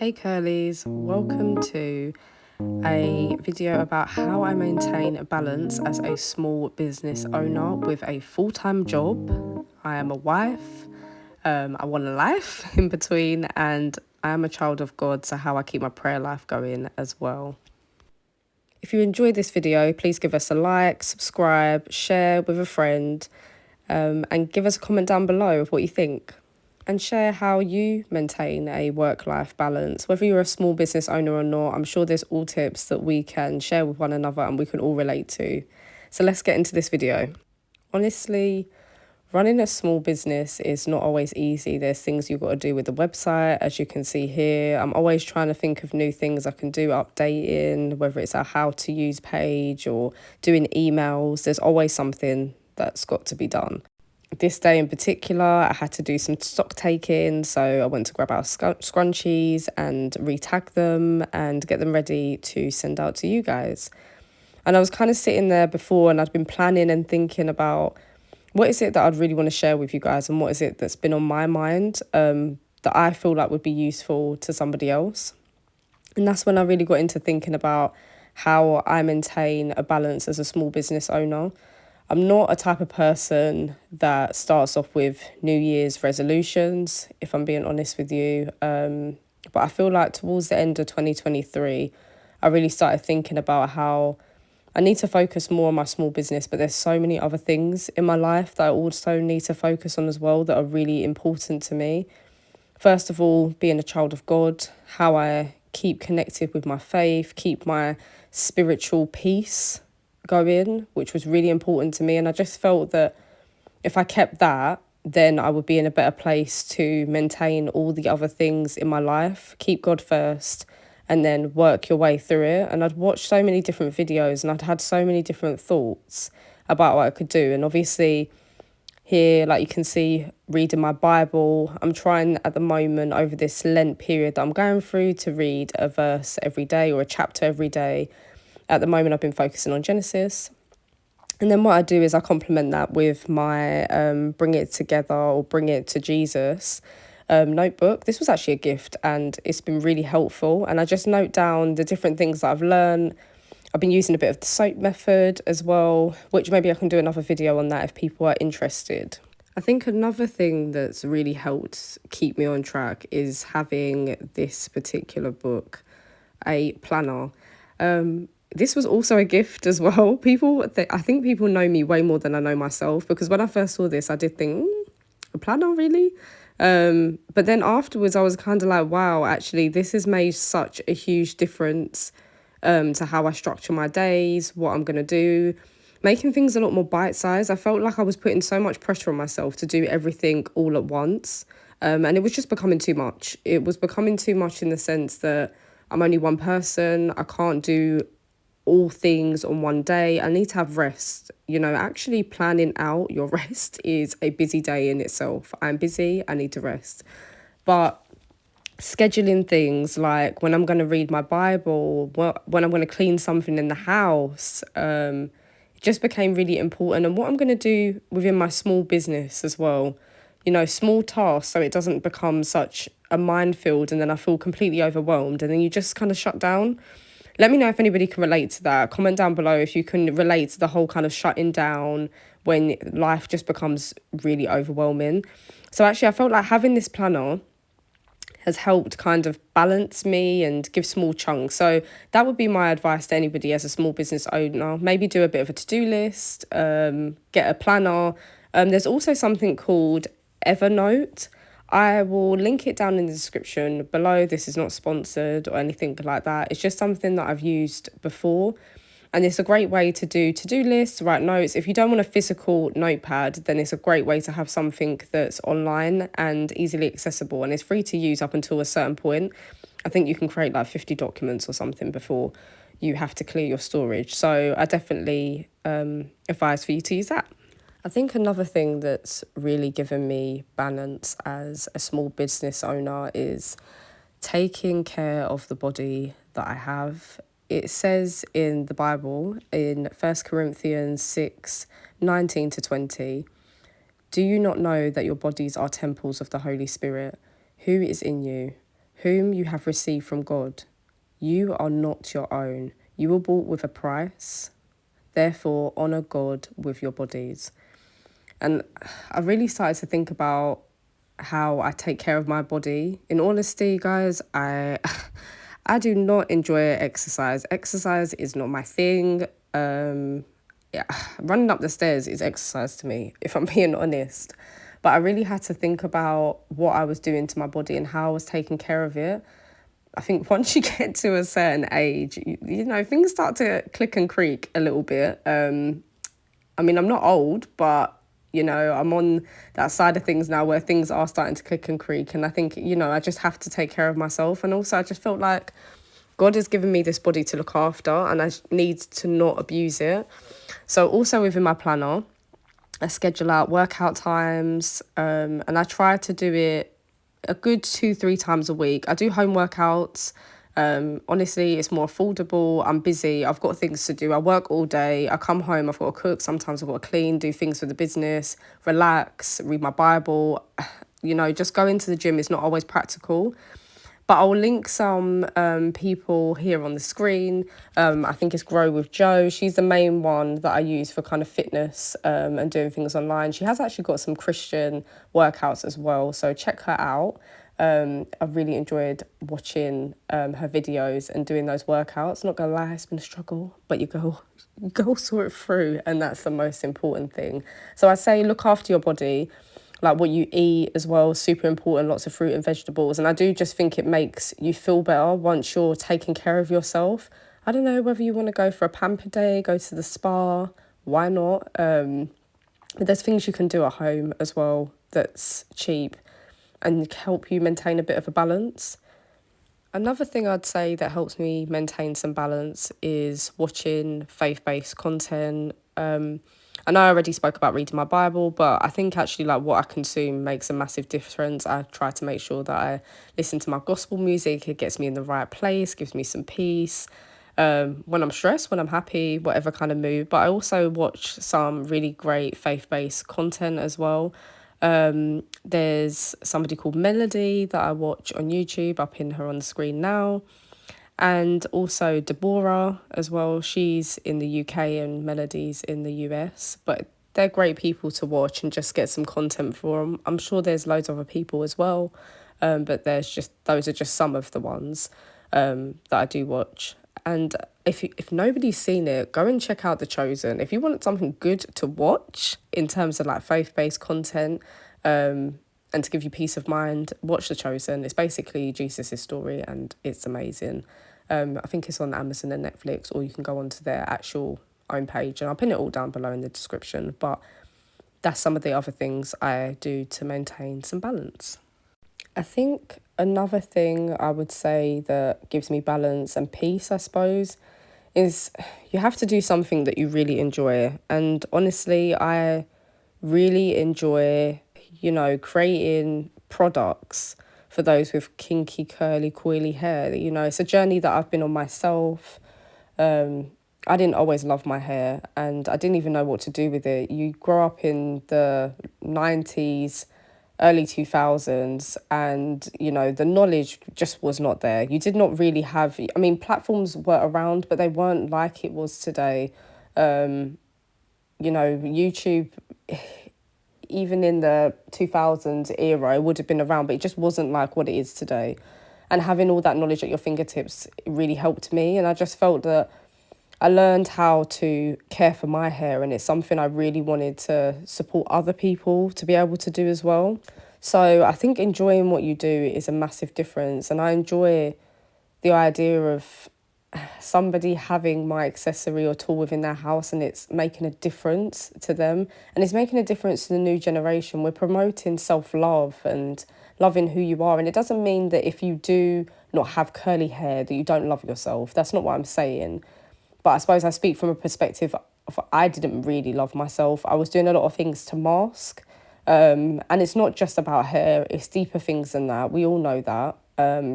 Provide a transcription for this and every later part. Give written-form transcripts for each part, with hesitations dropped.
Hey Curlies, welcome to a video about how I maintain a balance as a small business owner with a full-time job. I am a wife, I want a life in between, and I am a child of God, so how I keep my prayer life going as well. If you enjoyed this video, please give us a like, subscribe, share with a friend, and give us a comment down below of what you think. And share how you maintain a work-life balance. Whether you're a small business owner or not, I'm sure there's all tips that we can share with one another and we can all relate to. So let's get into this video. Honestly, running a small business is not always easy. There's things you've got to do with the website, as you can see here. I'm always trying to think of new things I can do, updating, whether it's a how to use page or doing emails. There's always something that's got to be done. This day in particular, I had to do some stock taking, so I went to grab our scrunchies and re-tag them and get them ready to send out to you guys. And I was kind of sitting there before and I'd been planning and thinking about what is it that I'd really want to share with you guys and what is it that's been on my mind that I feel like would be useful to somebody else. And that's when I really got into thinking about how I maintain a balance as a small business owner. I'm not a type of person that starts off with New Year's resolutions, if I'm being honest with you. But I feel like towards the end of 2023, I really started thinking about how I need to focus more on my small business, but there's so many other things in my life that I also need to focus on as well that are really important to me. First of all, being a child of God, how I keep connected with my faith, keep my spiritual peace going, which was really important to me. And I just felt that if I kept that, then I would be in a better place to maintain all the other things in my life. Keep God first and then work your way through it. And I'd watched so many different videos and I'd had so many different thoughts about what I could do. And obviously here, like you can see, reading my Bible, I'm trying at the moment over this Lent period that I'm going through to read a verse every day or a chapter every day. At the moment, I've been focusing on Genesis. And then what I do is I complement that with my Bring It Together or Bring It to Jesus notebook. This was actually a gift and it's been really helpful. And I just note down the different things that I've learned. I've been using a bit of the SOAP method as well, which maybe I can do another video on that if people are interested. I think another thing that's really helped keep me on track is having this particular book, a planner. This was also a gift as well. I think people know me way more than I know myself, because when I first saw this, I did think, a planner, really? But then afterwards, I was kind of like, wow, actually, this has made such a huge difference to how I structure my days, what I'm going to do, making things a lot more bite-sized. I felt like I was putting so much pressure on myself to do everything all at once. And it was just becoming too much. It was becoming too much in the sense that I'm only one person. I can't do all things on one day. I need to have rest. Actually planning out your rest is a busy day in itself. I'm busy, I need to rest. But scheduling things like when I'm going to read my Bible, when I'm going to clean something in the house, it just became really important. And what I'm going to do within my small business as well, small tasks, so it doesn't become such a minefield and then I feel completely overwhelmed and then you just kind of shut down. Let me know if anybody can relate to that. Comment down below if you can relate to the whole kind of shutting down when life just becomes really overwhelming. So actually, I felt like having this planner has helped kind of balance me and give small chunks. So that would be my advice to anybody as a small business owner. Maybe do a bit of a to-do list, get a planner. There's also something called Evernote. I will link it down in the description below. This is not sponsored or anything like that. It's just something that I've used before. And it's a great way to do to-do lists, write notes. If you don't want a physical notepad, then it's a great way to have something that's online and easily accessible. And it's free to use up until a certain point. I think you can create like 50 documents or something before you have to clear your storage. So I definitely advise for you to use that. I think another thing that's really given me balance as a small business owner is taking care of the body that I have. It says in the Bible, in 1 Corinthians 6:19-20, "Do you not know that your bodies are temples of the Holy Spirit, who is in you, whom you have received from God. You are not your own. You were bought with a price. Therefore, honour God with your bodies. And I really started to think about how I take care of my body. In honesty, guys, I do not enjoy exercise. Exercise is not my thing. Yeah, running up the stairs is exercise to me, if I'm being honest. But I really had to think about what I was doing to my body and how I was taking care of it. I think once you get to a certain age, you know, things start to click and creak a little bit. I mean, I'm not old, but you know, I'm on that side of things now where things are starting to click and creak. And I think, you know, I just have to take care of myself. And also, I just felt like God has given me this body to look after and I need to not abuse it. So, also within my planner, I schedule out workout times and I try to do it a good 2-3 times a week. I do home workouts. Honestly, it's more affordable. I'm busy. I've got things to do. I work all day. I come home. I've got to cook. Sometimes I've got to clean, do things for the business, relax, read my Bible. You know, just going to the gym is not always practical. But I'll link some people here on the screen. I think it's Grow with Joe. She's the main one that I use for kind of fitness and doing things online. She has actually got some Christian workouts as well. So check her out. I've really enjoyed watching her videos and doing those workouts. Not gonna lie, it's been a struggle, but you go sort it through, and that's the most important thing. So I say look after your body, like what you eat as well, super important. Lots of fruit and vegetables, and I do just think it makes you feel better once you're taking care of yourself. I don't know whether you want to go for a Pamper Day, go to the spa, why not? But there's things you can do at home as well that's cheap and help you maintain a bit of a balance. Another thing I'd say that helps me maintain some balance is watching faith-based content. I know I already spoke about reading my Bible, but I think actually like what I consume makes a massive difference. I try to make sure that I listen to my gospel music. It gets me in the right place, gives me some peace. When I'm stressed, when I'm happy, whatever kind of mood. But I also watch some really great faith-based content as well. There's somebody called Melody that I watch on YouTube. I'll pin her on the screen now. And also Deborah as well. She's in the UK and Melody's in the US. But they're great people to watch and just get some content for them. I'm sure there's loads of other people as well. But those are just some of the ones that I do watch. And if nobody's seen it, go and check out The Chosen. If you want something good to watch in terms of like faith-based content, and to give you peace of mind, watch The Chosen. It's basically Jesus' story and it's amazing. I think it's on Amazon and Netflix, or you can go onto their actual own page, and I'll pin it all down below in the description. But that's some of the other things I do to maintain some balance. I think another thing I would say that gives me balance and peace, I suppose, is you have to do something that you really enjoy. And honestly, I really enjoy, you know, creating products for those with kinky, curly, coily hair. You know, it's a journey that I've been on myself. I didn't always love my hair and I didn't even know what to do with it. You grow up in the 90s, early 2000s, and you know the knowledge just was not there. You did not really have, I mean, platforms were around but they weren't like it was today. You know, YouTube, even in the 2000s era, it would have been around, but it just wasn't like what it is today. And having all that knowledge at your fingertips really helped me, and I just felt that I learned how to care for my hair, and it's something I really wanted to support other people to be able to do as well. So I think enjoying what you do is a massive difference, and I enjoy the idea of somebody having my accessory or tool within their house and it's making a difference to them, and it's making a difference to the new generation. We're promoting self-love and loving who you are, and it doesn't mean that if you do not have curly hair that you don't love yourself. That's not what I'm saying. But I suppose I speak from a perspective of I didn't really love myself. I was doing a lot of things to mask. And it's not just about hair, it's deeper things than that. We all know that.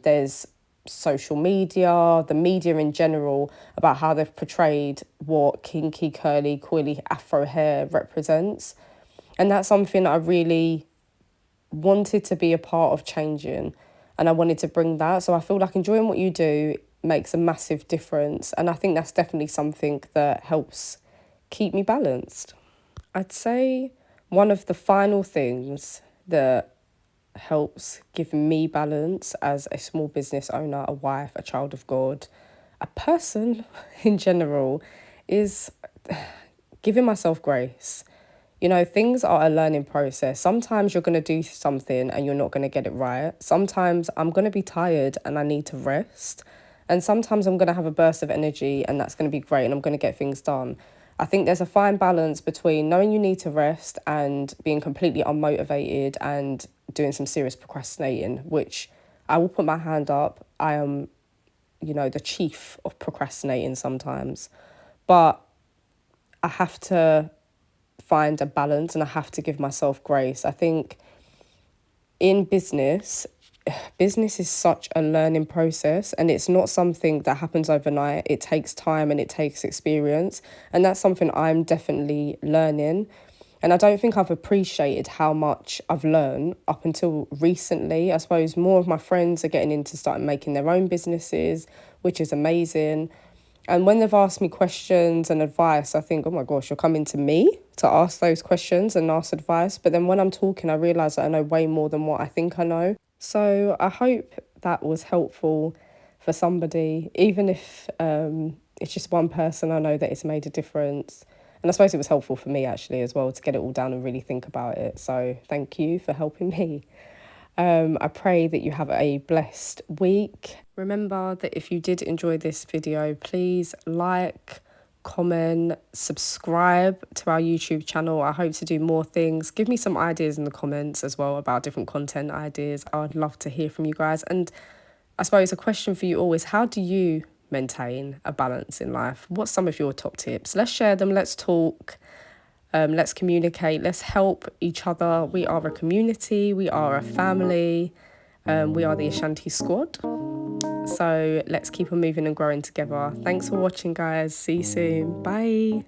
There's social media, the media in general, about how they've portrayed what kinky, curly, coily afro hair represents. And that's something I really wanted to be a part of changing. and I wanted to bring that. So I feel like enjoying what you do makes a massive difference, and I think that's definitely something that helps keep me balanced. I'd say one of the final things that helps give me balance as a small business owner, a wife, a child of God, a person in general, is giving myself grace. You know, things are a learning process. Sometimes you're going to do something and you're not going to get it right. Sometimes I'm going to be tired and I need to rest. And sometimes I'm going to have a burst of energy and that's going to be great and I'm going to get things done. I think there's a fine balance between knowing you need to rest and being completely unmotivated and doing some serious procrastinating, which I will put my hand up. I am, the chief of procrastinating sometimes. But I have to find a balance and I have to give myself grace. I think in business is such a learning process and it's not something that happens overnight. It takes time and it takes experience. And that's something I'm definitely learning. And I don't think I've appreciated how much I've learned up until recently. I suppose more of my friends are getting into starting making their own businesses, which is amazing. And when they've asked me questions and advice, I think, oh my gosh, you're coming to me to ask those questions and ask advice. But then when I'm talking, I realise that I know way more than what I think I know. So I hope that was helpful for somebody, even if it's just one person. I know that it's made a difference. And I suppose it was helpful for me actually as well to get it all down and really think about it. So thank you for helping me. I pray that you have a blessed week. Remember that if you did enjoy this video, please like, comment, subscribe to our YouTube channel. I hope to do more things. Give me some ideas in the comments as well about different content ideas. I would love to hear from you guys. And I suppose a question for you all is, how do you maintain a balance in life? What's some of your top tips? Let's share them. Let's talk. Let's communicate. Let's help each other. We are a community. We are a family. We are the Ashanti Squad. So let's keep on moving and growing together. Thanks for watching, guys. See you soon. Bye.